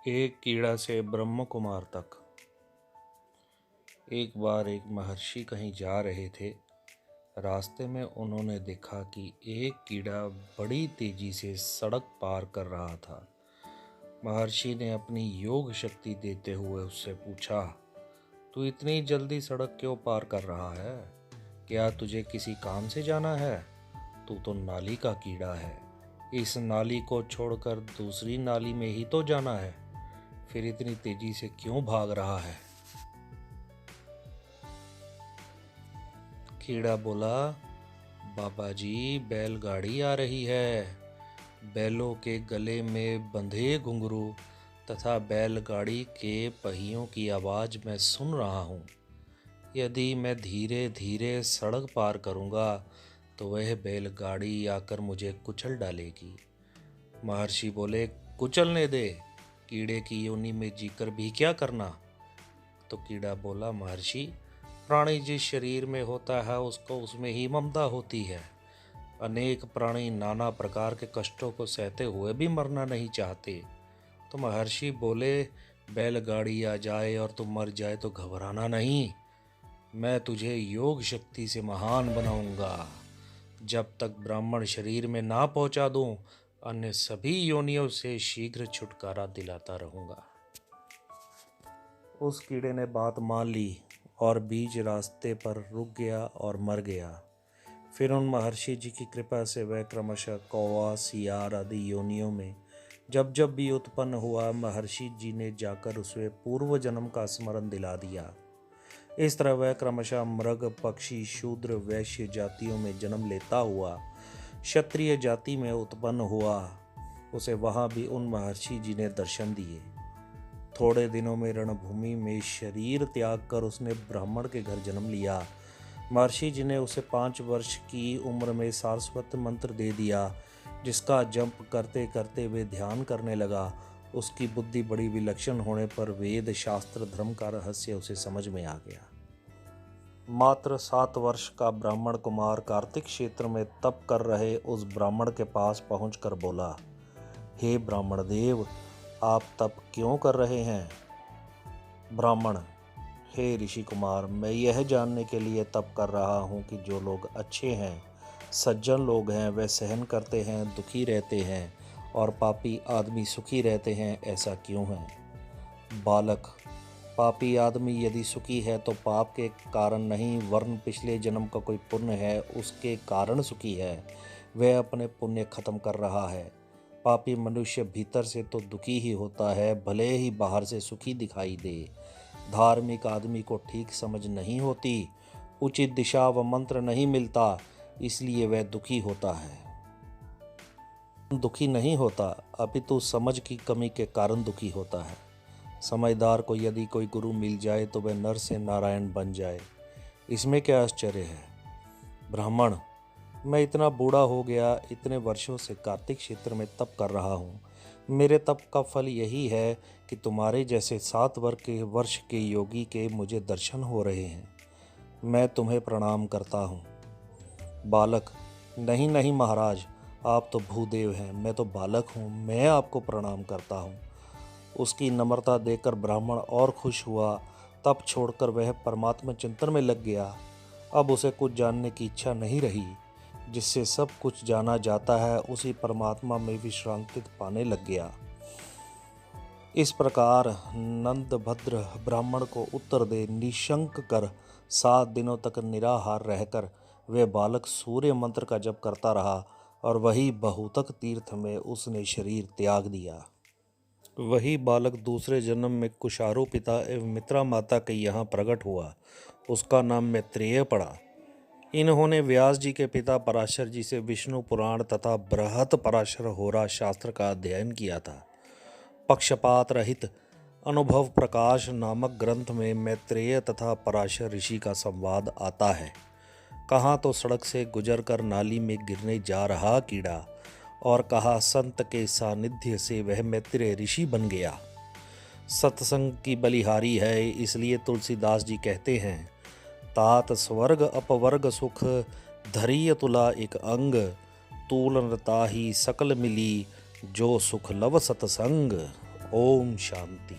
एक कीड़ा से ब्रह्म कुमार तक। एक बार एक महर्षि कहीं जा रहे थे। रास्ते में उन्होंने देखा कि एक कीड़ा बड़ी तेजी से सड़क पार कर रहा था। महर्षि ने अपनी योग शक्ति देते हुए उससे पूछा, तू इतनी जल्दी सड़क क्यों पार कर रहा है? क्या तुझे किसी काम से जाना है? तू तो नाली का कीड़ा है। इस नाली को छोड़कर दूसरी नाली में ही तो जाना है। फिर इतनी तेजी से क्यों भाग रहा है? कीड़ा बोला, बाबा जी, बैलगाड़ी आ रही है। बैलों के गले में बंधे घुंघरू तथा बैलगाड़ी के पहियों की आवाज़ मैं सुन रहा हूँ। यदि मैं धीरे धीरे सड़क पार करूँगा तो वह बैलगाड़ी आकर मुझे कुचल डालेगी। महर्षि बोले, कुचलने दे, कीड़े की योनि में जीकर भी क्या करना? तो कीड़ा बोला, महर्षि, प्राणी जिस शरीर में होता है उसको उसमें ही ममता होती है। अनेक प्राणी नाना प्रकार के कष्टों को सहते हुए भी मरना नहीं चाहते। तो महर्षि बोले, बैलगाड़ी आ जाए और तू मर जाए तो घबराना नहीं। मैं तुझे योग शक्ति से महान बनाऊंगा। जब तक ब्राह्मण शरीर में ना पहुंचा दूं, अन्य सभी योनियों से शीघ्र छुटकारा दिलाता रहूंगा। उस कीड़े ने बात मान ली और बीच रास्ते पर रुक गया और मर गया। फिर उन महर्षि जी की कृपा से वह क्रमशः कौवा, सियार आदि योनियों में जब जब भी उत्पन्न हुआ, महर्षि जी ने जाकर उसे पूर्व जन्म का स्मरण दिला दिया। इस तरह वह क्रमशः मृग, पक्षी, शूद्र, वैश्य जातियों में जन्म लेता हुआ क्षत्रिय जाति में उत्पन्न हुआ। उसे वहाँ भी उन महर्षि जी ने दर्शन दिए। थोड़े दिनों में रणभूमि में शरीर त्याग कर उसने ब्राह्मण के घर जन्म लिया। महर्षि जी ने उसे 5 वर्ष की उम्र में सारस्वत मंत्र दे दिया, जिसका जप करते करते वे ध्यान करने लगा। उसकी बुद्धि बड़ी विलक्षण होने पर वेद, शास्त्र, धर्म का रहस्य उसे समझ में आ गया। मात्र 7 वर्ष का ब्राह्मण कुमार कार्तिक क्षेत्र में तप कर रहे उस ब्राह्मण के पास पहुंचकर बोला, हे ब्राह्मण देव, आप तप क्यों कर रहे हैं? ब्राह्मण, हे ऋषि कुमार, मैं यह जानने के लिए तप कर रहा हूँ कि जो लोग अच्छे हैं, सज्जन लोग हैं, वे सहन करते हैं, दुखी रहते हैं, और पापी आदमी सुखी रहते हैं, ऐसा क्यों है? बालक, पापी आदमी यदि सुखी है तो पाप के कारण नहीं, वरन पिछले जन्म का कोई पुण्य है उसके कारण सुखी है। वह अपने पुण्य खत्म कर रहा है। पापी मनुष्य भीतर से तो दुखी ही होता है, भले ही बाहर से सुखी दिखाई दे। धार्मिक आदमी को ठीक समझ नहीं होती, उचित दिशा व मंत्र नहीं मिलता, इसलिए वह दुखी होता है। दुखी नहीं होता, अपितु समझ की कमी के कारण दुखी होता है। समझदार को यदि कोई गुरु मिल जाए तो वह नर से नारायण बन जाए, इसमें क्या आश्चर्य है? ब्राह्मण, मैं इतना बूढ़ा हो गया, इतने वर्षों से कार्तिक क्षेत्र में तप कर रहा हूँ। मेरे तप का फल यही है कि तुम्हारे जैसे 7 वर्ष के योगी के मुझे दर्शन हो रहे हैं। मैं तुम्हें प्रणाम करता हूँ। बालक, नहीं नहीं महाराज, आप तो भूदेव हैं, मैं तो बालक हूँ, मैं आपको प्रणाम करता हूँ। उसकी नम्रता देखकर ब्राह्मण और खुश हुआ। तप छोड़कर वह परमात्मा चिंतन में लग गया। अब उसे कुछ जानने की इच्छा नहीं रही। जिससे सब कुछ जाना जाता है, उसी परमात्मा में विश्रांति पाने लग गया। इस प्रकार नंदभद्र ब्राह्मण को उत्तर दे निशंक कर 7 दिनों तक निराहार रहकर वह बालक सूर्य मंत्र का जप करता रहा, और वही बहुतक तीर्थ में उसने शरीर त्याग दिया। वही बालक दूसरे जन्म में कुशारु पिता एवं मित्रा माता के यहाँ प्रकट हुआ। उसका नाम मैत्रेय पड़ा। इन्होंने व्यास जी के पिता पराशर जी से विष्णु पुराण तथा बृहत पराशर होरा शास्त्र का अध्ययन किया था। पक्षपात रहित अनुभव प्रकाश नामक ग्रंथ में मैत्रेय तथा पराशर ऋषि का संवाद आता है। कहाँ तो सड़क से गुजरकर नाली में गिरने जा रहा कीड़ा, और कहा संत के सानिध्य से वह मैत्रेय ऋषि बन गया। सत्संग की बलिहारी है, इसलिए तुलसीदास जी कहते हैं, तात स्वर्ग अपवर्ग सुख धरिय तुला एक अंग, तूलन ताही सकल मिली जो सुख लव सतसंग। ओम शांति।